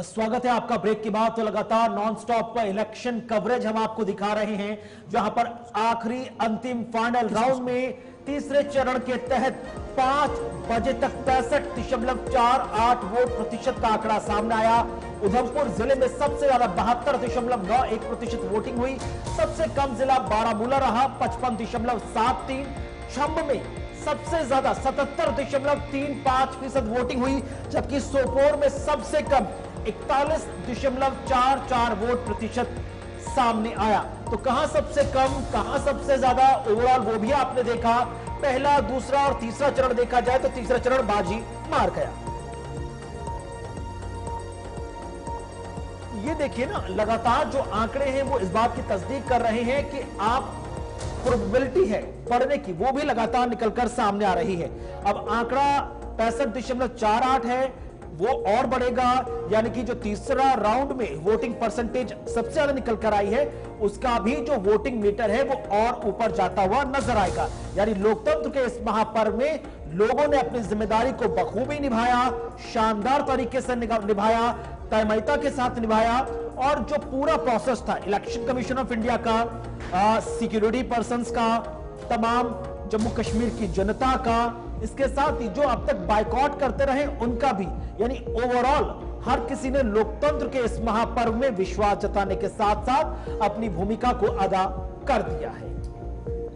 स्वागत है आपका ब्रेक के बाद। तो लगातार नॉन स्टॉप इलेक्शन कवरेज हम आपको दिखा रहे हैं, जहां पर आखिरी अंतिम फाइनल राउंड में तीसरे चरण के तहत 5 बजे तक 65.48 वोट प्रतिशत का आंकड़ा सामने आया। उधमपुर जिले में सबसे ज्यादा 72.91% वोटिंग हुई। सबसे कम जिला बारामूला रहा 55.73। छंब में सबसे ज्यादा 77.35% वोटिंग हुई, जबकि सोपोर में सबसे कम 41.44 वोट प्रतिशत सामने आया। तो कहां सबसे कम, कहां सबसे ज्यादा, ओवरऑल वो भी आपने देखा। पहला, दूसरा और तीसरा चरण देखा जाए तो तीसरा चरण बाजी मार गया। ये देखिए ना, लगातार जो आंकड़े हैं वो इस बात की तस्दीक कर रहे हैं कि आप प्रोबेबिलिटी है पढ़ने की, वो भी लगातार निकलकर सामने आ रही है। अब आंकड़ा 65.48 है, वो और बढ़ेगा, यानी कि जो तीसरा राउंड में वोटिंग परसेंटेज सबसे ज्यादा निकल कर आई है, उसका भी जो वोटिंग मीटर है वो और ऊपर जाता हुआ नजर आएगा। यानी लोकतंत्र के इस महापर्व में लोगों ने अपनी जिम्मेदारी को बखूबी निभाया, शानदार तरीके से निभाया, तयमयता के साथ निभाया। और जो पूरा प्रोसेस था इलेक्शन कमीशन ऑफ इंडिया का, सिक्योरिटी पर्संस का, तमाम जम्मू कश्मीर की जनता का, इसके साथ ही जो अब तक बायकॉट करते रहे उनका भी, यानी ओवरऑल हर किसी ने लोकतंत्र के इस महापर्व में विश्वास जताने के साथ साथ अपनी भूमिका को अदा कर दिया है।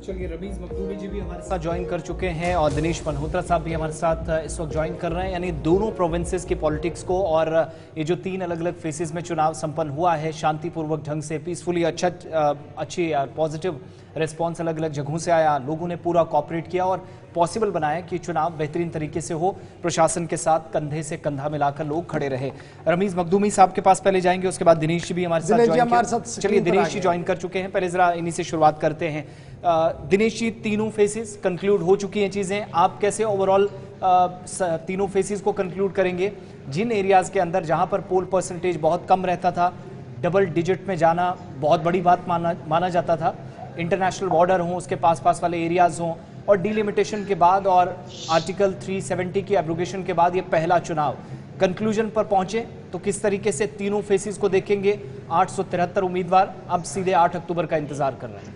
चलिए, रमीज मखदूमी जी भी हमारे साथ ज्वाइन कर चुके हैं और दिनेश मल्होत्रा साहब भी हमारे साथ इस वक्त ज्वाइन कर रहे हैं। यानी दोनों प्रोविंसेस की पॉलिटिक्स को और ये जो 3 अलग अलग फेसेस में चुनाव संपन्न हुआ है शांतिपूर्वक ढंग से, पीसफुली, अच्छी पॉजिटिव रिस्पॉन्स अलग अलग जगहों से आया। लोगों ने पूरा कोऑपरेट किया और पॉसिबल बनाया कि चुनाव बेहतरीन तरीके से हो। प्रशासन के साथ कंधे से कंधा मिलाकर लोग खड़े रहे। रमीज मखदूमी साहब के पास पहले जाएंगे, उसके बाद दिनेश जी भी हमारे साथ ज्वाइन। चलिए, दिनेश जी ज्वाइन कर चुके हैं, पहले जरा इन्हीं से शुरुआत करते हैं। दिनेश जी, तीनों फेसेस कंक्लूड हो चुकी हैं चीजें, आप कैसे ओवरऑल तीनों फेसेस को कंक्लूड करेंगे? जिन एरियाज के अंदर जहां पर पोल परसेंटेज बहुत कम रहता था, डबल डिजिट में जाना बहुत बड़ी बात माना जाता था, इंटरनेशनल बॉर्डर हो, उसके पास वाले एरियाज हों, और डिलिमिटेशन के बाद और आर्टिकल 370 की एब्रोगेशन के बाद ये पहला चुनाव कंक्लूजन पर पहुंचे, तो किस तरीके से तीनों फेसेस को देखेंगे? 873 उम्मीदवार अब सीधे 8 अक्टूबर का इंतजार कर रहे हैं।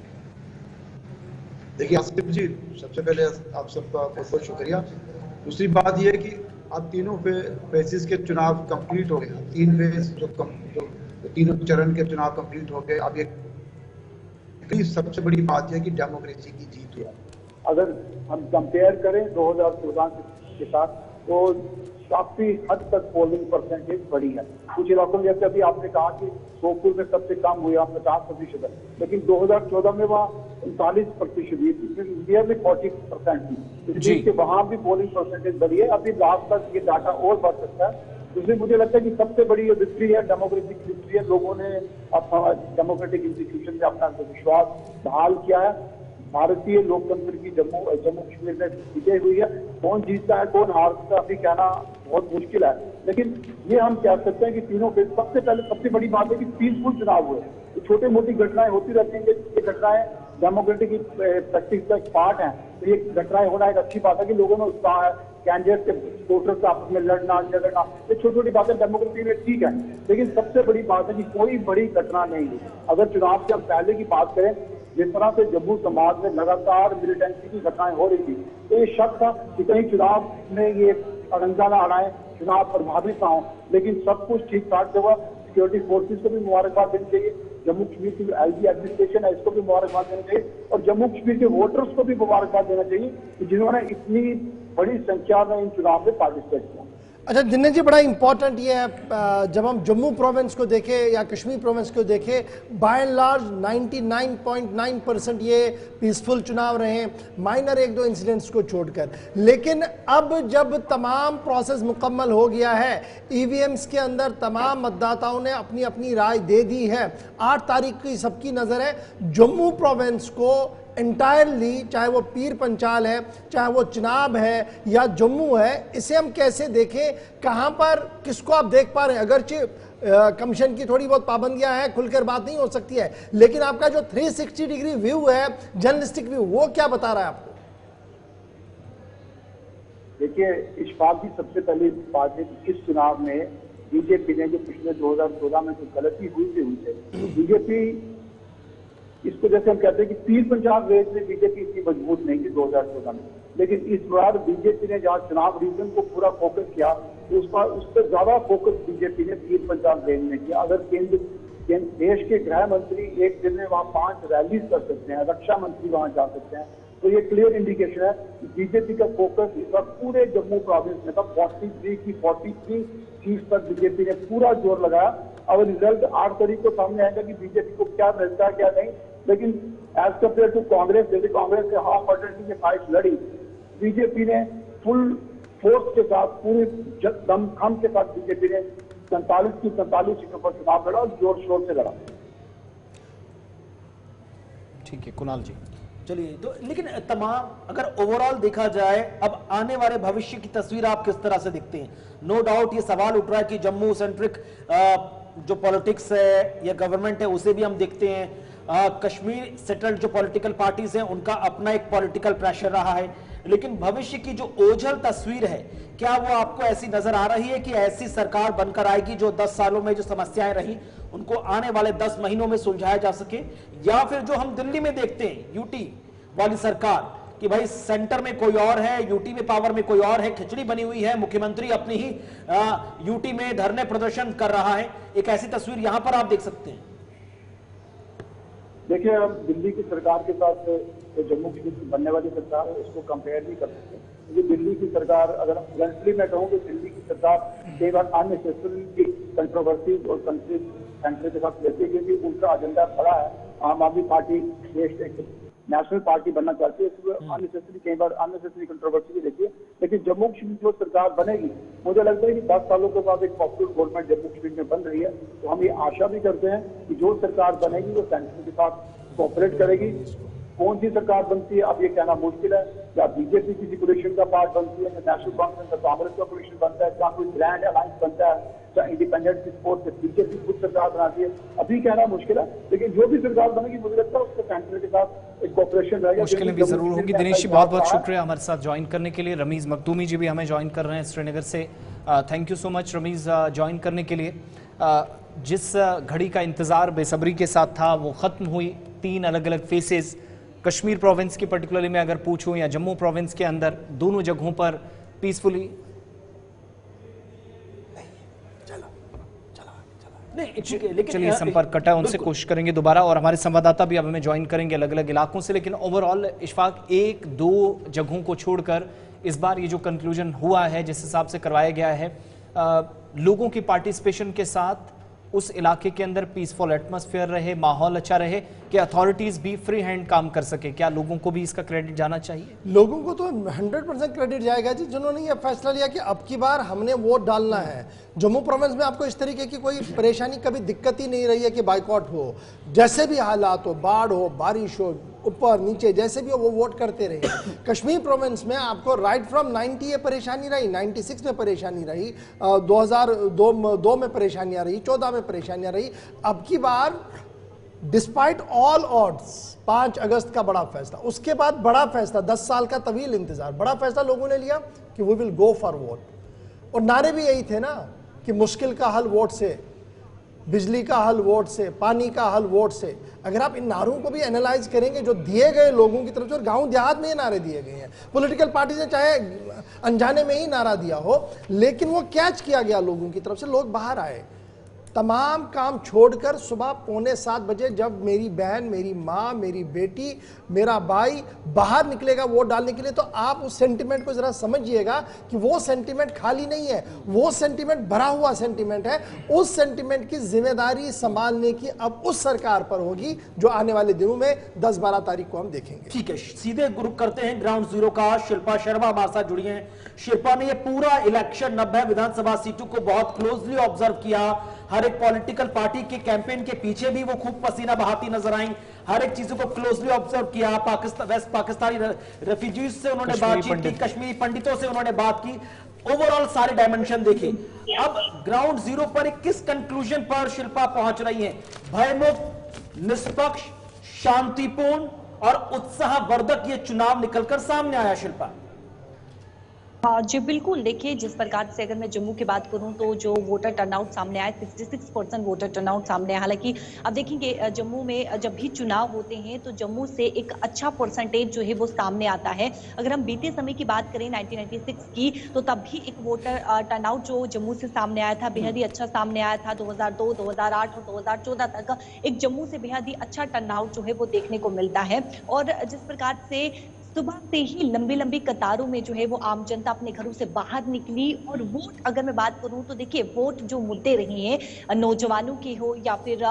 देखिए आसिफ जी, सबसे पहले आप सबका बहुत बहुत शुक्रिया। दूसरी बात यह है कि अब तीनों फेसेस के चुनाव कंप्लीट हो गए। 3 फेज जो तीनों चरण के चुनाव कंप्लीट हो गए। अब ये सबसे बड़ी बात यह है कि डेमोक्रेसी की जीत हुआ। अगर हम कंपेयर करें 2014 के साथ, तो काफी हद तक पोलिंग परसेंटेज बढ़ी है। कुछ इलाकों में, जैसे अभी आपने कहा कि सोपुर में सबसे कम हुआ 50%, लेकिन 2014 में वहाँ 39% हुई, नियरली 40% थी, इसलिए वहाँ भी पोलिंग परसेंटेज बढ़ी है। अभी लास्ट तक ये डाटा और बढ़ सकता है। इसलिए मुझे लगता है कि सबसे बड़ी ये विक्ट्री है, डेमोक्रेसी की विक्ट्री है। लोगों ने अपना डेमोक्रेटिक इंस्टीट्यूशन में अपना विश्वास बहाल किया है। भारतीय लोकतंत्र की जम्मू कश्मीर में विजय हुई है। कौन जीतता है, कौन हारता है, अभी कहना बहुत मुश्किल है, लेकिन ये हम कह सकते हैं कि तीनों के सबसे पहले सबसे बड़ी बात है कि पीसफुल चुनाव हुए। तो छोटी मोटी घटनाएं होती रहती हैं, ये घटनाएं डेमोक्रेटिक प्रैक्टिस का एक पार्ट है। तो ये घटनाएं होना एक अच्छी बात है कि लोगों में उत्साह है, कैंडिडेट के वोटर्स आपस में लड़ना झगड़ना, ये छोटी छोटी बातें डेमोक्रेसी में ठीक है। लेकिन सबसे बड़ी बात है कि कोई बड़ी घटना नहीं हुई। अगर चुनाव से हम पहले की बात करें, जिस तरह से जम्मू समाज में लगातार मिलिटेंसी की घटनाएं हो रही थी, तो ये शक था कि कहीं चुनाव में ये अड़ंगा ना अड़ाए, चुनाव प्रभावित ना हो। लेकिन सब कुछ ठीक ठाक हुआ। सिक्योरिटी फोर्सेस को भी मुबारकबाद देनी चाहिए, जम्मू कश्मीर की एलजी एडमिनिस्ट्रेशन है इसको भी मुबारकबाद देनी चाहिए, और जम्मू कश्मीर के वोटर्स को भी मुबारकबाद देना चाहिए कि जिन्होंने इतनी बड़ी संख्या में इन चुनाव में पार्टिसिपेट किया। अच्छा दिनेश जी, बड़ा इंपॉर्टेंट ये है, जब हम जम्मू प्रोविंस को देखें या कश्मीर प्रोविंस को देखें, बाय एंड लार्ज 99.9% ये पीसफुल चुनाव रहे, माइनर 1-2 इंसिडेंट्स को छोड़कर। लेकिन अब जब तमाम प्रोसेस मुकम्मल हो गया है, ईवीएम्स के अंदर तमाम मतदाताओं ने अपनी अपनी राय दे दी है, 8 तारीख की सबकी नज़र है। जम्मू प्रोविंस को एंटायरली, चाहे वो पीर पंचाल है, चाहे वो चिनाब है या जम्मू है, इसे हम कैसे देखें? कहां पर किसको आप देख पा रहे हैं? अगरचे कमीशन की थोड़ी बहुत पाबंदियां हैं, खुलकर बात नहीं हो सकती है, लेकिन आपका जो 360 डिग्री व्यू है, जर्नलिस्टिक व्यू, वो क्या बता रहा है आपको? देखिए, इशफाक की सबसे पहली बात है कि इस चुनाव में बीजेपी ने जो पिछले 2014 में जो गलती हुई थे तो बीजेपी इसको जैसे हम कहते हैं कि पीर पंजाब रेस में बीजेपी इतनी मजबूत नहीं थी 2014 में, लेकिन इस बार बीजेपी ने जहाँ चुनाव रीजन को पूरा फोकस किया तो उस पर ज्यादा फोकस बीजेपी ने पीर पंजाब रेंज में किया। अगर देश के गृह मंत्री एक दिन में वहाँ 5 रैलीज कर सकते हैं, रक्षा मंत्री वहाँ जा सकते हैं, तो ये क्लियर इंडिकेशन है कि बीजेपी का फोकस इस बार पूरे जम्मू प्रोविंस में था। 43 की 43 सीट पर बीजेपी ने पूरा जोर लगाया। अब रिजल्ट 8 तारीख को सामने आएगा कि बीजेपी को क्या मिलता है क्या नहीं, लेकिन एज कम्पेयर टू कांग्रेस, जैसे कांग्रेस ने हाफ पार्टी की फाइट लड़ी, बीजेपी ने फुल फोर्स के साथ पूरी दमखम के साथ बीजेपी ने 47 की 47 सीटों पर चुनाव लड़ा और जोर शोर से लड़ा। ठीक है कुणाल जी, चलिए तो लेकिन तमाम अगर ओवरऑल देखा जाए अब आने वाले भविष्य की तस्वीर आप किस तरह से दिखते हैं? नो डाउट ये सवाल उठ रहा है कि जम्मू सेंट्रिक जो पॉलिटिक्स है या गवर्नमेंट है उसे भी हम देखते हैं, कश्मीर सेटल्ड जो पॉलिटिकल पार्टीज हैं उनका अपना एक पॉलिटिकल प्रेशर रहा है, लेकिन भविष्य की जो ओझल तस्वीर है क्या वो आपको ऐसी नजर आ रही है कि ऐसी सरकार बनकर आएगी जो 10 सालों में जो समस्याएं रही उनको आने वाले 10 महीनों में सुलझाया जा सके, या फिर जो हम दिल्ली में देखते हैं यूटी वाली सरकार कि भाई सेंटर में कोई और है, यूटी में पावर में कोई और है, खिचड़ी बनी हुई है, मुख्यमंत्री अपनी ही यूटी में धरने प्रदर्शन कर रहा है, एक ऐसी तस्वीर यहां पर आप देख सकते हैं? देखिए, अब दिल्ली की सरकार के साथ जो जम्मू कश्मीर की बनने वाली सरकार है उसको कंपेयर नहीं कर सकते, क्योंकि दिल्ली की सरकार, अगर फ्रेंकली मैं कहूँ कि दिल्ली की सरकार कई बार अननेसेसरी कंट्रोवर्सीज और कंट्री सेंटर के साथ लेती है, क्योंकि उनका एजेंडा बड़ा है। आम आदमी पार्टी देश एक नेशनल पार्टी बनना चाहती है, इसमें अननेसेसरी कई बार अननेसेसरी कंट्रोवर्सी भी देखिए। लेकिन जम्मू कश्मीर जो सरकार बनेगी, मुझे लगता है कि 10 सालों के बाद एक पॉपुलर गवर्नमेंट जम्मू कश्मीर में बन रही है, तो हम ये आशा भी करते हैं कि जो सरकार बनेगी वो सेंटर के साथ कोऑपरेट करेगी। कौन सी सरकार बनती है अब ये कहना मुश्किल है, या बीजेपी किसी कोलिशन का पार्ट बनती है, या नेशनल कॉन्फ्रेंस का कांग्रेस का कोलिशन बनता है, या कोई ग्रैंड अलायंस बनता है, या इंडिपेंडेंट की सपोर्ट से बीजेपी खुद सरकार बनाती है, अभी कहना मुश्किल है। लेकिन जो भी सरकार बनेगी मुझे लगता है उसके सेंटर के साथ एक कोऑपरेशन रहेगा। मुश्किलें भी जरूर होंगी। दिनेश जी बहुत बहुत शुक्रिया हमारे साथ ज्वाइन करने के लिए। रमीज मखदूमी जी भी हमें ज्वाइन कर रहे हैं श्रीनगर से। Thank you so much Ramiz join करने के लिए। जिस घड़ी का इंतजार बेसब्री के साथ था वो खत्म हुई। 3 अलग अलग फेसेस, कश्मीर प्रोविंस की पर्टिकुलरली मैं अगर पूछूं या जम्मू प्रोविंस के अंदर, दोनों जगहों पर पीसफुली चलिए संपर्क कटा है उनसे, कोशिश करेंगे दोबारा, और हमारे संवाददाता भी अब हमें ज्वाइन करेंगे अलग अलग इलाकों से। लेकिन ओवरऑल इशफाक 1-2 जगहों को छोड़कर इस बार ये जो कंक्लूजन हुआ है जिस हिसाब से करवाया गया है, लोगों की पार्टिसिपेशन के साथ उस इलाके के अंदर पीसफुल एटमॉस्फेयर रहे, माहौल अच्छा रहे, कि अथॉरिटीज भी फ्री हैंड काम कर सके, क्या लोगों को भी इसका क्रेडिट जाना चाहिए? लोगों को तो 100% क्रेडिट जाएगा जी, जिन्होंने ये फैसला लिया कि अब की बार हमने वोट डालना है। जम्मू प्रोविंस में आपको इस तरीके की कोई परेशानी, कभी दिक्कत ही नहीं रही है कि बाइकआउट हो, जैसे भी हालात हो, बाढ़ हो, बारिश हो, ऊपर नीचे जैसे भी हो वो वोट करते रहे। कश्मीर प्रोविंस में आपको राइट फ्रॉम 90 ये परेशानी रही, 96 में परेशानी रही, 2002 में परेशानियां रही, 14 में परेशानियां रही। अब की बार डिस्पाइट ऑल ऑड्स 5 अगस्त का बड़ा फैसला, उसके बाद बड़ा फैसला, 10 साल का तवील इंतजार, बड़ा फैसला लोगों ने लिया कि we will go for vote. और नारे भी यही थे ना कि मुश्किल का हल वोट से, बिजली का हल वोट से, पानी का हल वोट से। अगर आप इन नारों को भी एनालाइज करेंगे जो दिए गए लोगों की तरफ से, और गांव देहात में ये नारे दिए गए हैं, पॉलिटिकल पार्टी ने चाहे अनजाने में ही नारा दिया हो, लेकिन वो कैच किया गया लोगों की तरफ से। लोग बाहर आए, तमाम काम छोड़कर सुबह 6:45 बजे जब मेरी बहन, मेरी माँ, मेरी बेटी, मेरा भाई बाहर निकलेगा वोट डालने के लिए, तो आप उस सेंटिमेंट को जरा समझिएगा कि वो सेंटिमेंट खाली नहीं है, वो सेंटिमेंट भरा हुआ सेंटिमेंट है। उस सेंटिमेंट की जिम्मेदारी संभालने की अब उस सरकार पर होगी जो आने वाले दिनों में 10-12 तारीख को हम देखेंगे। ठीक है, सीधे ग्रुप करते हैं ग्राउंड जीरो का। शिल्पा शर्मा हमारे साथ जुड़ी हैं। शिल्पा ने ये पूरा इलेक्शन 90 विधानसभा सीटों को बहुत क्लोजली ऑब्जर्व किया। हर एक पॉलिटिकल पार्टी के कैंपेन के पीछे भी वो खूब पसीना बहाती नजर आई, हर एक चीजों को क्लोजली ऑब्जर्व किया। वेस्ट पाकिस्तानी रेफ्यूजीज से उन्होंने बातचीत की, कश्मीरी पंडितों से उन्होंने बात की, ओवरऑल सारे डायमेंशन देखे। अब ग्राउंड जीरो पर किस कंक्लूजन पर शिल्पा पहुंच रही है? भयमुक्त, निष्पक्ष, शांतिपूर्ण और उत्साहवर्धक ये चुनाव निकलकर सामने आया। शिल्पा, जी बिल्कुल, देखिए जिस प्रकार से अगर मैं जम्मू की बात करूं तो जो वोटर टर्नआउट सामने आया 66% वोटर टर्नआउट सामने आया। हालांकि अब देखेंगे जम्मू में जब भी चुनाव होते हैं तो जम्मू से एक अच्छा परसेंटेज जो है वो सामने आता है। अगर हम बीते समय की बात करें 1996 की तो तब भी एक वोटर टर्नआउट जो जम्मू से सामने आया था बेहद ही अच्छा सामने आया था। 2002, 2008 और 2014 तक एक जम्मू से बेहद ही अच्छा टर्नआउट जो है वो देखने को मिलता है। और जिस प्रकार से सुबह से ही लंबी लंबी कतारों में जो है वो आम जनता अपने घरों से बाहर निकली और वोट अगर मैं बात करूं तो देखिए वोट जो मुद्दे रहे हैं नौजवानों के हो या फिर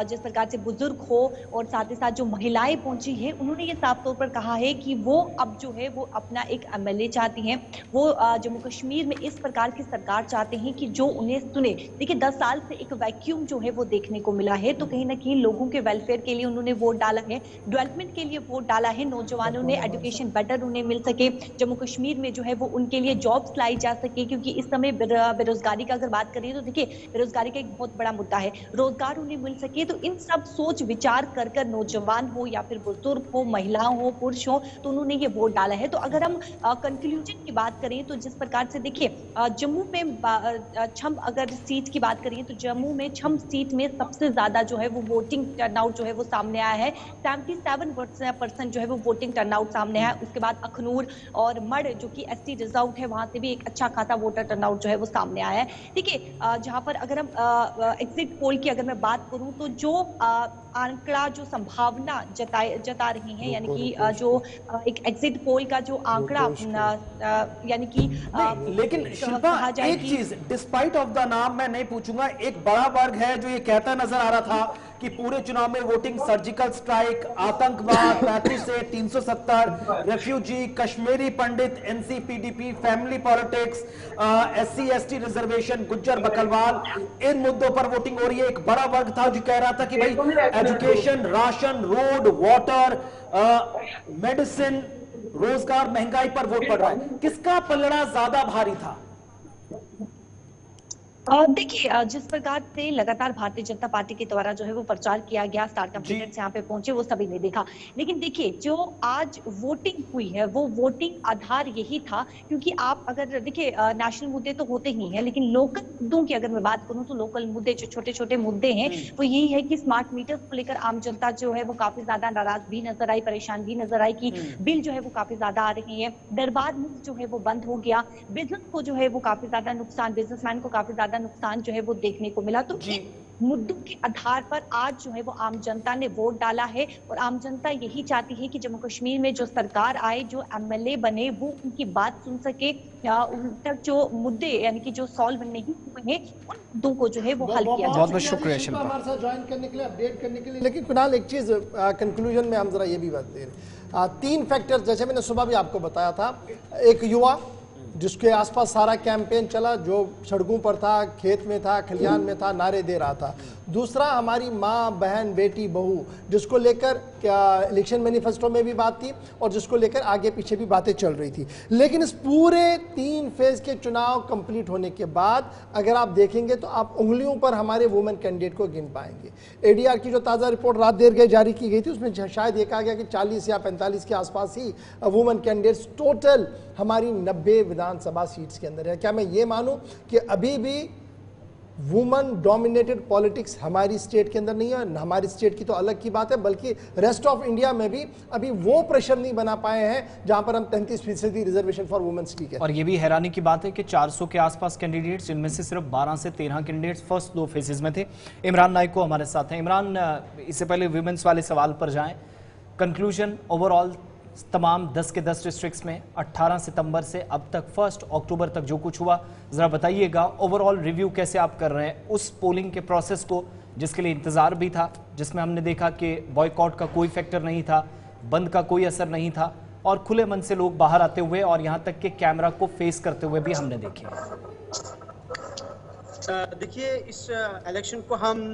जिस प्रकार से बुजुर्ग हो और साथ ही साथ जो महिलाएं पहुंची हैं उन्होंने ये साफ तौर पर कहा है कि वो अब जो है वो अपना एक एमएलए चाहती हैं। वो जम्मू कश्मीर में इस प्रकार की सरकार चाहते हैं कि जो उन्हें सुने। देखिए 10 साल से एक वैक्यूम जो है वो देखने को मिला है तो कहीं ना कहीं लोगों के वेलफेयर के लिए उन्होंने वोट डाला है, डेवलपमेंट के लिए वोट डाला है, नौजवानों ने एजुकेशन बेटर उन्हें मिल सके, जम्मू कश्मीर में जो है वो उनके लिए जॉब्स लाई जा सके। क्योंकि इस समय बेरोजगारी का अगर बात करें तो देखिए बेरोजगारी का एक बहुत बड़ा मुद्दा है, रोजगार उन्हें मिल सके। तो इन सब सोच विचार कर कर नौजवान हो या फिर बुजुर्ग हो, महिलाओं हो, पुरुष हो, तो उन्होंने ये वोट डाला है। तो अगर हम कंक्लूजन की बात करें तो जिस प्रकार से देखिए जम्मू में छम अगर सीट की बात करें तो जम्मू में छम सीट में सबसे ज्यादा जो है वो वोटिंग टर्नआउट जो है वो सामने आया है। 77% जो है वो वोटिंग टर्नआउट सामने है। उसके बाद अखनूर और मड़ जो कि एसटी रिजर्व है वहां से भी एक अच्छा खासा वोटर टर्नआउट जो है वो सामने आया है। देखिए जहां पर अगर हम एग्जिट पोल की अगर मैं बात करूं तो जो आंकड़ा जो संभावना जता रही है यानी कि जो एक एग्जिट पोल का जो आंकड़ा यानी कि लेकिन शिल्पा एक चीज डिस्पाइट ऑफ द नाम मैं नहीं पूछूंगा, एक बड़ा वर्ग है जो ये कहता नजर आ रहा था कि पूरे चुनाव में वोटिंग सर्जिकल स्ट्राइक, आतंकवाद, 35 से 370, refugee, Kashmiri Pandit, NC PDP, family politics, SC ST reservation, Gujjar Bakarwal, इन मुद्दों पर वोटिंग हो रही है। एक बड़ा वर्ग था जो कह रहा था कि भाई education, ration, road, water, medicine, रोजगार, महंगाई पर वोट पड़ रहा है। किसका पलड़ा ज्यादा भारी था? देखिए जिस प्रकार से लगातार भारतीय जनता पार्टी के द्वारा जो है वो प्रचार किया गया, स्टार कैंडिडेट्स यहाँ पे पहुंचे, वो सभी ने देखा। लेकिन देखिए जो आज वोटिंग हुई है वो वोटिंग आधार यही था। क्योंकि आप अगर देखिए नेशनल मुद्दे तो होते ही हैं लेकिन लोकल मुद्दों की अगर मैं बात करूं तो लोकल मुद्दे जो छोटे छोटे मुद्दे हैं वो यही है कि स्मार्ट मीटर्स को लेकर आम जनता जो है वो काफी ज्यादा नाराज भी नजर आई, परेशान भी नजर आई कि बिल जो है वो काफी ज्यादा आ रहे हैं। दरबार मुफ्त जो है वो बंद हो गया, बिजनेस को जो है वो काफी ज्यादा नुकसान, बिजनेसमैन को काफी ज्यादा नुकसान जो है वो देखने को मिला। तो मुद्दों के आधार पर आज जो है वो आम जनता ने वोट डाला है और आम जनता यही चाहती है कि जम्मू कश्मीर में जो सरकार आए, जो एमएलए बने वो उनकी बात सुन सके, उन तक जो मुद्दे यानी कि जो सॉल्व नहीं हुए हैं उन मुद्दों को जो है वो हल किया। बहुत बहुत शुक्रिया शिल्पा हमारे साथ ज्वाइन करने के लिए, अपडेट करने के लिए। लेकिन कुणाल एक चीज कंक्लूजन में हम जरा ये भी बात दे रहे, 3 फैक्टर्स जैसे मैंने सुबह भी आपको बताया था। एक युवा जिसके आसपास सारा कैंपेन चला, जो सड़कों पर था, खेत में था, खलिहान में था, नारे दे रहा था। दूसरा हमारी माँ, बहन, बेटी, बहू, जिसको लेकर इलेक्शन मैनिफेस्टो में भी बात थी और जिसको लेकर आगे पीछे भी बातें चल रही थी। लेकिन इस पूरे 3 फेज के चुनाव कंप्लीट होने के बाद अगर आप देखेंगे तो आप उंगलियों पर हमारे वुमेन कैंडिडेट को गिन पाएंगे। एडीआर की जो ताज़ा रिपोर्ट रात देर गए जारी की गई थी उसमें शायद ये कहा गया कि 40 या 45 के आसपास ही वुमेन कैंडिडेट्स टोटल हमारी 90 विधानसभा सीट्स के अंदर है। क्या मैं ये मानूं कि अभी भी वुमेन डोमिनेटेड पॉलिटिक्स हमारी स्टेट के अंदर नहीं है? हमारी स्टेट की तो अलग की बात है, बल्कि रेस्ट ऑफ इंडिया में भी अभी वो प्रेशर नहीं बना पाए हैं जहां पर हम 33% रिजर्वेशन फॉर वुमेन्स की है। और ये भी हैरानी की बात है कि 400 के आसपास कैंडिडेट्स, जिनमें से सिर्फ 12 से 13 कैंडिडेट्स फर्स्ट 2 फेजेस में थे। इमरान नाइक को हमारे साथ हैं। इमरान, इससे पहले वुमेन्स वाले सवाल पर जाएं, कंक्लूजन ओवरऑल तमाम 10 के 10 डिस्ट्रिक्ट्स में 18 सितंबर से अब तक 1 अक्टूबर तक जो कुछ हुआ जरा बताइएगा। ओवरऑल रिव्यू कैसे आप कर रहे हैं उस पोलिंग के प्रोसेस को, जिसके लिए इंतजार भी था, जिसमें हमने देखा कि बॉयकॉट का कोई फैक्टर नहीं था, बंद का कोई असर नहीं था और खुले मन से लोग बाहर आते हुए और यहां तक कि कैमरा को फेस करते हुए भी हमने देखे। देखिए इस इलेक्शन को हम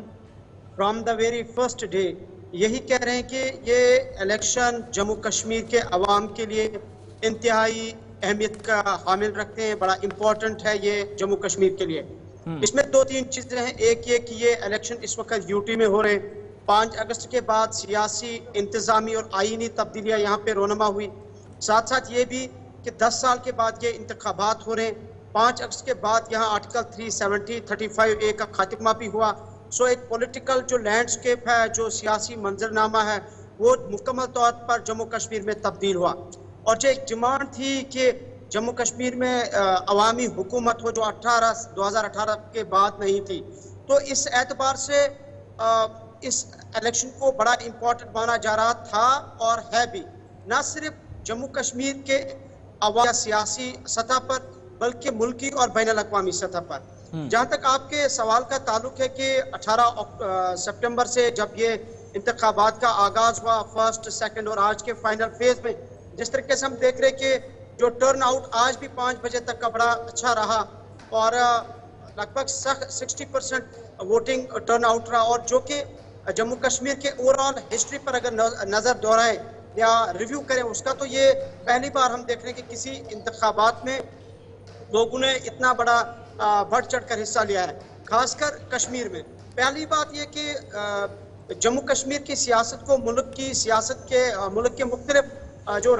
from the very first day यही कह रहे हैं कि ये इलेक्शन जम्मू कश्मीर के अवाम के लिए इंतहाई अहमियत का हामिल रखते हैं। बड़ा इम्पोर्टेंट है ये जम्मू कश्मीर के लिए। इसमें 2-3 चीजें हैं। एक ये कि ये इलेक्शन इस वक्त यूटी में हो रहे हैं। 5 अगस्त के बाद सियासी, इंतजामी और आईनी तब्दीलियां यहाँ पे रोनमा हुई। साथ साथ ये भी कि 10 साल के बाद ये इंतखाबात हो रहे हैं। 5 अगस्त के बाद यहाँ आर्टिकल 370 35A का खात्मा भी हुआ। सो एक पॉलिटिकल जो लैंडस्केप है, जो सियासी मंजरनामा है, वो मुकम्मल तौर पर जम्मू कश्मीर में तब्दील हुआ। और जो एक डिमांड थी कि जम्मू कश्मीर में अवामी हुकूमत हो, जो 2018 के बाद नहीं थी, तो इस एतबार से इस इलेक्शन को बड़ा इम्पोर्टेंट माना जा रहा था और है भी, न सिर्फ जम्मू कश्मीर के अवाम सियासी सतह पर बल्कि मुल्की और बैनुल-अक़वामी सतह पर। जहां तक आपके सवाल का ताल्लुक है कि 18 सितंबर से जब ये इंतखाबात का आगाज हुआ, फर्स्ट, सेकंड और आज के फाइनल फेज में, जिस तरीके से हम देख रहे कि जो टर्न आउट आज भी 5 बजे तक का बड़ा अच्छा रहा और लगभग 60% वोटिंग टर्न आउट रहा, और जो कि जम्मू कश्मीर के ओवरऑल हिस्ट्री पर अगर नजर दोहराए या रिव्यू करें उसका, तो ये पहली बार हम देख रहे हैं कि किसी इंतखाबात में लोगों ने इतना बड़ा बढ़ चढ़ कर हिस्सा लिया है, खासकर कश्मीर में। पहली बात यह कि जम्मू कश्मीर की सियासत को मुल्क के मुख्तलिफ जो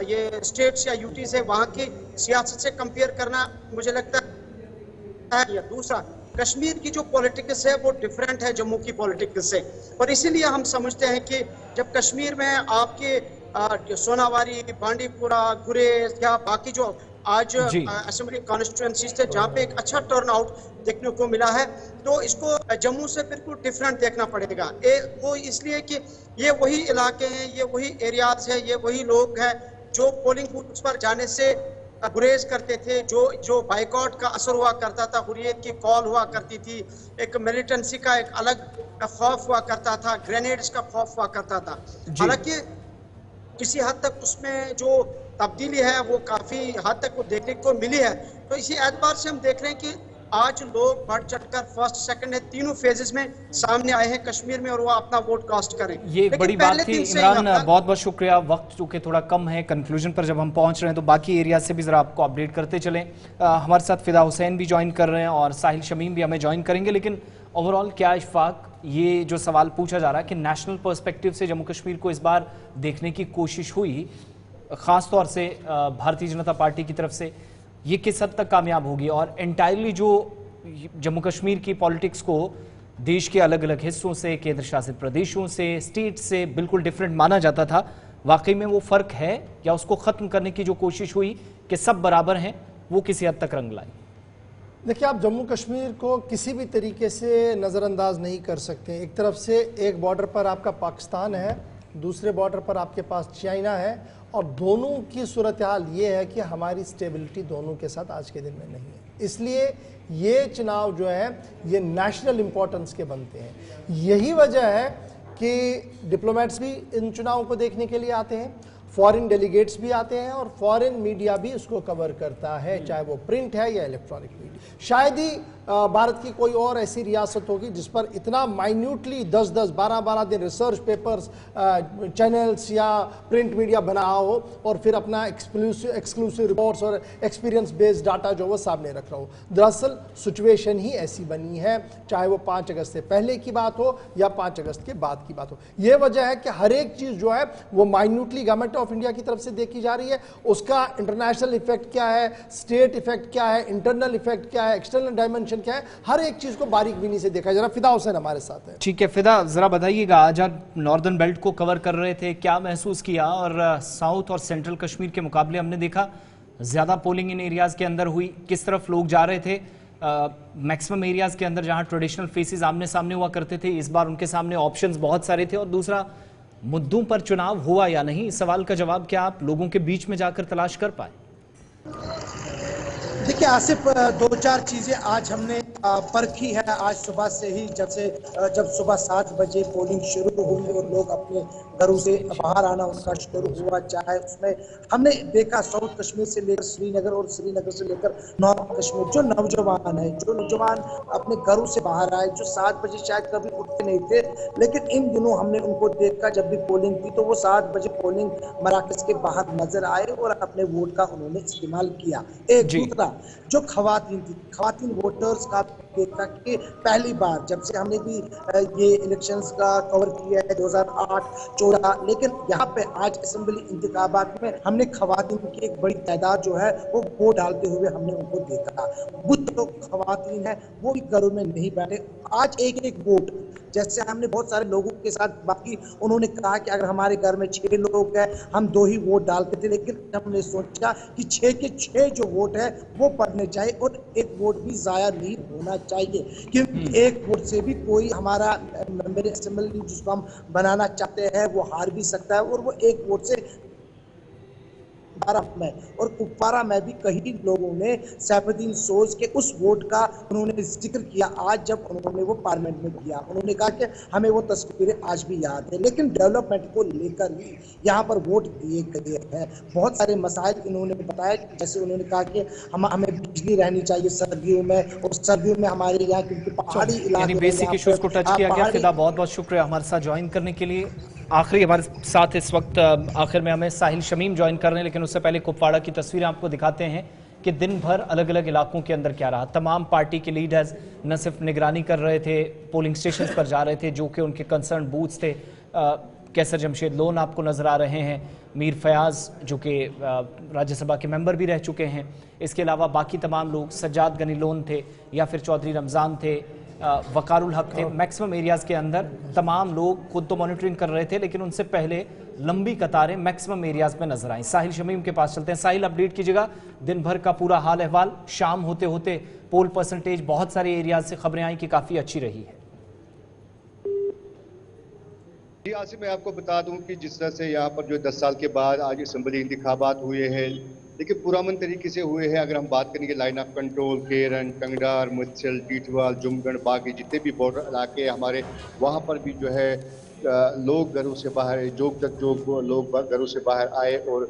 ये स्टेट्स या यूटीज है वहाँ की सियासत से कंपेयर करना मुझे लगता है। या दूसरा, कश्मीर की जो पॉलिटिक्स है वो डिफरेंट है जम्मू की पॉलिटिक्स से, और इसीलिए हम समझते हैं कि जब कश्मीर में आपके सोनावारी, बांडीपुरा, गुरेज या बाकी जो आज असेंबली कॉन्स्टिट्यूएंसीज थे जहाँ पे एक अच्छा टर्न आउट देखने को मिला है, तो इसको जम्मू से बिल्कुल डिफरेंट देखना पड़ेगा। वो इसलिए कि ये वही इलाके हैं, ये वही एरियाज है, ये वही लोग हैं जो पोलिंग बूथ पर जाने से गुरेज करते थे, जो बाइकआउट का असर हुआ करता था, हुर्रियत की कॉल हुआ करती थी, एक मिलिटेंसी का एक अलग खौफ हुआ करता था, ग्रेनेड्स का खौफ हुआ करता था। हालांकि किसी हद तक उसमें जो तब्दीली है वो काफी हद तक वो देखने को मिली है। तो इसी एतबार से हम देख रहे हैं कि आज लोग बढ़ चढ़कर फर्स्ट, सेकंड, तीनों फेजेस में सामने आए हैं कश्मीर में और वो अपना वोट कास्ट करें। ये बड़ी बात थी। इमरान, बहुत बहुत शुक्रिया। वक्त चूंकि थोड़ा कम है, कंक्लूजन पर जब हम पहुंच रहे हैं तो बाकी एरिया से भी जरा आपको अपडेट करते चलें। हमारे साथ फिदा हुसैन भी ज्वाइन कर रहे हैं और साहिल शमीम भी हमें ज्वाइन करेंगे। लेकिन ओवरऑल क्या इशफाक, ये जो सवाल पूछा जा रहा है कि नेशनल पर्सपेक्टिव से जम्मू कश्मीर को इस बार देखने की कोशिश हुई, खास तौर से भारतीय जनता पार्टी की तरफ से, ये किस हद तक कामयाब होगी? और एंटायरली जो जम्मू कश्मीर की पॉलिटिक्स को देश के अलग अलग हिस्सों से, केंद्र शासित प्रदेशों से, स्टेट से बिल्कुल डिफरेंट माना जाता था, वाकई में वो फर्क है या उसको खत्म करने की जो कोशिश हुई कि सब बराबर हैं, वो किसी हद तक रंग लाई? देखिए, आप जम्मू कश्मीर को किसी भी तरीके से नज़रअंदाज नहीं कर सकते। एक तरफ से एक बॉर्डर पर आपका पाकिस्तान है, दूसरे बॉर्डर पर आपके पास चाइना है, और दोनों की सूरत हाल ये है कि हमारी स्टेबिलिटी दोनों के साथ आज के दिन में नहीं है। इसलिए ये चुनाव जो है ये नेशनल इम्पोर्टेंस के बनते हैं। यही वजह है कि डिप्लोमेट्स भी इन चुनावों को देखने के लिए आते हैं, फॉरेन डेलीगेट्स भी आते हैं और फॉरेन मीडिया भी उसको कवर करता है, चाहे वो प्रिंट है या इलेक्ट्रॉनिक मीडिया। शायद ही भारत की कोई और ऐसी रियासत होगी जिस पर इतना माइन्यूटली 10-10, 12-12 दिन रिसर्च पेपर्स, चैनल्स या प्रिंट मीडिया बना हो और फिर अपना एक्सक्लूसिव रिपोर्ट्स और एक्सपीरियंस बेस्ड डाटा जो वो सामने रख रहा हो। दरअसल सिचुएशन ही ऐसी बनी है, चाहे वो 5 अगस्त से पहले की बात हो या 5 अगस्त के बाद की बात हो। ये वजह है कि हर एक चीज़ जो है वो माइन्यूटली गवर्नमेंट ऑफ इंडिया की तरफ से देखी जा रही है। उसका इंटरनेशनल इफेक्ट क्या है, स्टेट इफेक्ट क्या है, इंटरनल इफेक्ट क्या है, एक्सटर्नल डायमेंशन क्या है, हर एक चीज को बारीक बीनी से देखा जा रहा है। फिदा हुसैन हमारे साथ है। ठीक है फिदा, जरा बताइएगा, आज आप नॉर्दर्न बेल्ट को कवर कर रहे थे, क्या महसूस किया? और साउथ और सेंट्रल कश्मीर के मुकाबले हमने देखा ज्यादा पोलिंग इन एरियाज के अंदर हुई, किस तरफ लोग जा रहे थे? मैक्सिमम एरियाज के अंदर जहां ट्रेडिशनल फेसेस आमने सामने हुआ करते थे, इस बार उनके सामने ऑप्शंस बहुत सारे थे। और दूसरा, मुद्दों पर चुनाव हुआ या नहीं, इस सवाल का जवाब क्या आप लोगों के बीच में जाकर तलाश कर पाए? देखिए आसिफ, 2-4 चीज़ें आज हमने परखी है। आज सुबह से ही जब सुबह 7 बजे पोलिंग शुरू हुई और लोग अपने घरों से बाहर आना उनका शुरू हुआ, चाहे उसमें हमने देखा साउथ कश्मीर से लेकर श्रीनगर और श्रीनगर से लेकर नॉर्थ कश्मीर, जो नौजवान अपने घरों से बाहर आए, जो 7 बजे शायद कभी उठते नहीं थे, लेकिन इन दिनों हमने उनको देखा जब भी पोलिंग थी तो वो 7 बजे पोलिंग मराकज के बाहर नजर आए और अपने वोट का उन्होंने इस्तेमाल किया। एक दूसरा, जो खवातीन थी, खवातीन वोटर्स का देखा कि पहली बार जब से हमने भी ये इलेक्शंस का कवर किया है 2008-14, लेकिन यहाँ पे आज असेंबली इंतखाबात में हमने खवातीन की एक बड़ी तादाद जो है वो वोट डालते हुए हमने उनको देखा। बुद्ध तो खवातीन है वो भी घरों में नहीं बैठे, आज एक एक वोट। जैसे हमने बहुत सारे लोगों के साथ बात की, उन्होंने कहा कि अगर हमारे घर में 6 लोग हैं हम 2 ही वोट डालते थे, लेकिन हमने सोचा कि 6 के 6 जो वोट है वो पड़ने चाहिए और एक वोट भी जाया नहीं होना चाहिए, क्योंकि एक वोट से भी कोई हमारा मेंबर असेंबली जिसको हम बनाना चाहते हैं वो हार भी सकता है, और वो एक वोट से में और कुपवारा में भी कई लोगों ने सैफुद्दीन सोज के उस वोट का उन्होंने जिक्र किया आज जब उन्होंने वो पार्लियामेंट में किया। उन्होंने कहा कि हमें वो तस्वीरें आज भी याद है, लेकिन डेवलपमेंट को लेकर ही यहाँ पर वोट दिए गए हैं। बहुत सारे मसाइल इन्होंने बताया, जैसे उन्होंने कहा कि हमें बिजली रहनी चाहिए सर्दियों में, और सर्दियों में हमारे यहाँ क्योंकि पहाड़ी इलाके बेसिक इश्यूज को टच किया गया। फिदा बहुत बहुत शुक्रिया हमारे साथ ज्वाइन करने के लिए। आखिरी हमारे साथ इस वक्त आखिर में हमें साहिल शमीम ज्वाइन कर रहे हैं, लेकिन उससे पहले कुपवाड़ा की तस्वीरें आपको दिखाते हैं कि दिन भर अलग अलग इलाकों के अंदर क्या रहा। तमाम पार्टी के लीडर्स न सिर्फ निगरानी कर रहे थे, पोलिंग स्टेशन पर जा रहे थे जो कि उनके कंसर्न बूथ्स थे। कैसर जमशेद लोन आपको नजर आ रहे हैं, मीर फयाज जो कि राज्यसभा के मेंबर भी रह चुके हैं, इसके अलावा बाकी तमाम लोग, सज्जाद गनी लोन थे या फिर चौधरी रमज़ान थे, वकारुल हक थे। मैक्सिमम एरियाज़ के अंदर तमाम लोग खुद तो मॉनिटरिंग कर रहे थे, लेकिन उनसे पहले लंबी कतारें मैक्सिमम एरियाज़ में नजर आई। साहिल शमीम के पास चलते हैं। साहिल, अपडेट कीजिएगा दिन भर का पूरा हाल अहवाल। शाम होते होते पोल परसेंटेज बहुत सारे एरियाज से खबरें आई कि काफ़ी अच्छी रही है। जी आसिफ, मैं आपको बता दूं कि जिस तरह से यहाँ पर जो 10 साल के बाद आज असेंबली इंतखाबात हुए हैं, लेकिन पुरअमन तरीके से हुए हैं। अगर हम बात करेंगे लाइन ऑफ कंट्रोल, केरन, टंगडार, मुच्छल, टीटवाल, जुमगढ़, बाकी जितने भी बॉर्डर इलाके हमारे, वहाँ पर भी जो है लोग घरों से बाहर, जोग तक जो लोग घरों से बाहर आए और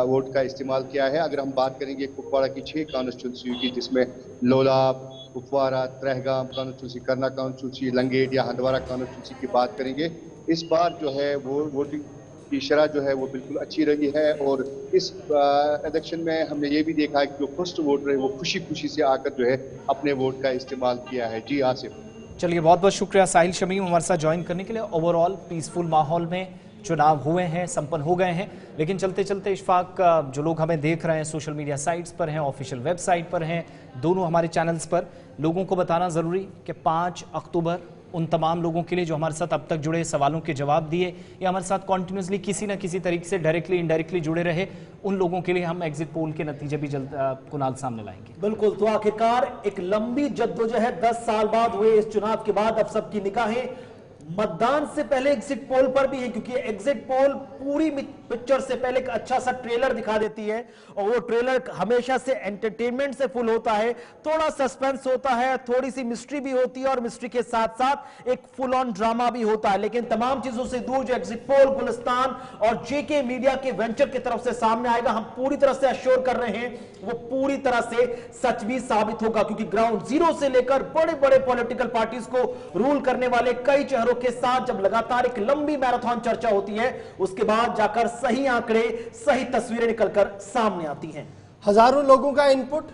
वोट का इस्तेमाल किया है। अगर हम बात करेंगे कुपवाड़ा की 6 कॉन्स्टिट्यूंसी की, जिसमें लोलाब, कुपवाड़ा, त्रहगाम कॉन्स्टिट्यूंसी, करना कॉन्स्टिट्यूंसी, लंगेट या हंदवाड़ा कॉन्स्टिट्यूंसी की बात करेंगे, इस बार जो है वो वोटिंग की शरह जो है वो बिल्कुल अच्छी रही है। और इस इलेक्शन में हमने ये भी देखा है कि जो फर्स्ट वोटर है वो खुशी खुशी से आकर जो है अपने वोट का इस्तेमाल किया है। जी आसिफ, चलिए बहुत बहुत शुक्रिया साहिल शमीम हमारे साथ ज्वाइन करने के लिए। ओवरऑल पीसफुल माहौल में चुनाव हुए हैं, संपन्न हो गए हैं, लेकिन चलते चलते इशफाक, जो लोग हमें देख रहे हैं सोशल मीडिया साइट्स पर हैं, ऑफिशियल वेबसाइट पर हैं, दोनों हमारे चैनल्स पर, लोगों को बताना ज़रूरी कि 5 अक्टूबर उन तमाम लोगों के लिए जो हमारे साथ अब तक जुड़े, सवालों के जवाब दिए या हमारे साथ कॉन्टिन्यूसली किसी न किसी तरीके से डायरेक्टली इनडायरेक्टली जुड़े रहे, उन लोगों के लिए हम एग्जिट पोल के नतीजे भी जल्द कुणाल सामने लाएंगे। बिल्कुल, तो आखिरकार एक लंबी जद्दोजहद 10 साल बाद हुए इस चुनाव के बाद अब सबकी निगाहें मतदान से पहले एग्जिट पोल पर भी है, क्योंकि एग्जिट पोल पूरी पिक्चर से पहले एक अच्छा सा ट्रेलर दिखा देती है, और वो ट्रेलर हमेशा से एंटरटेनमेंट से फुल होता है, थोड़ा सस्पेंस होता है, थोड़ी सी मिस्ट्री भी होती है, और मिस्ट्री के साथ साथ एक फुल ऑन ड्रामा भी होता है। लेकिन तमाम चीजों से दूर जो एग्जिट पोल गुलिस्तान और जेके मीडिया के वेंचर की तरफ से सामने आएगा, हम पूरी तरह से अश्योर कर रहे हैं वो पूरी तरह से सच भी साबित होगा, क्योंकि ग्राउंड जीरो से लेकर बड़े बड़े पॉलिटिकल पार्टीज को रूल करने वाले कई चेहरों के साथ जब लगातार एक लंबी मैराथन चर्चा होती है, उसके बाद जाकर सही आंकड़े, सही तस्वीरें निकलकर सामने आती हैं। हजारों लोगों का इनपुट,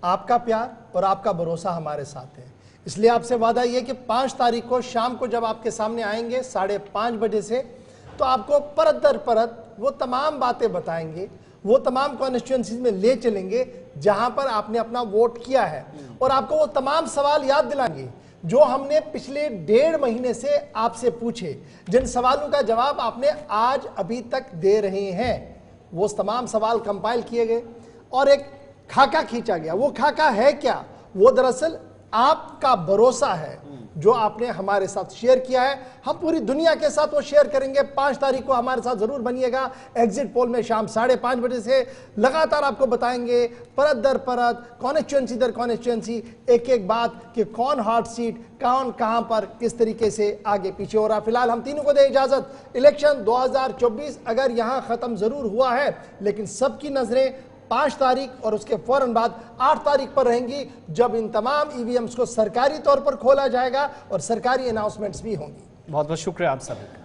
आपका प्यार और आपका भरोसा हमारे साथ है, इसलिए आपसे वादा यह कि 5 तारीख को शाम को जब आपके सामने आएंगे 5:30 बजे से, तो आपको परत दर परत वो तमाम बातें बताएंगे, वो तमाम कॉन्स्टिट्यूएंसीज में ले चलेंगे जहां पर आपने अपना वोट किया है, और आपको वो तमाम सवाल याद दिलाएंगे जो हमने पिछले 1.5 महीने से आपसे पूछे, जिन सवालों का जवाब आपने आज अभी तक दे रहे हैं। वो तमाम सवाल कंपाइल किए गए और एक खाका खींचा गया। वो खाका है क्या? वो दरअसल आपका भरोसा है जो आपने हमारे साथ शेयर किया है। हम पूरी दुनिया के साथ वो शेयर करेंगे। 5 तारीख को हमारे साथ जरूर बनिएगा। एग्जिट पोल में शाम 5:30 बजे से लगातार आपको बताएंगे परत दर परत, कॉन्स्टिट्यूएंसी दर कॉन्स्टिट्यूएंसी, एक एक बात कि कौन हॉट सीट, कौन कहां पर किस तरीके से आगे पीछे हो रहा। फिलहाल हम तीनों को दे इजाजत। इलेक्शन 2024 अगर यहां खत्म जरूर हुआ है, लेकिन सबकी नजरें 5 तारीख और उसके फौरन बाद 8 तारीख पर रहेंगी, जब इन तमाम ईवीएम्स को सरकारी तौर पर खोला जाएगा और सरकारी अनाउंसमेंट्स भी होंगी। बहुत बहुत शुक्रिया आप सभी।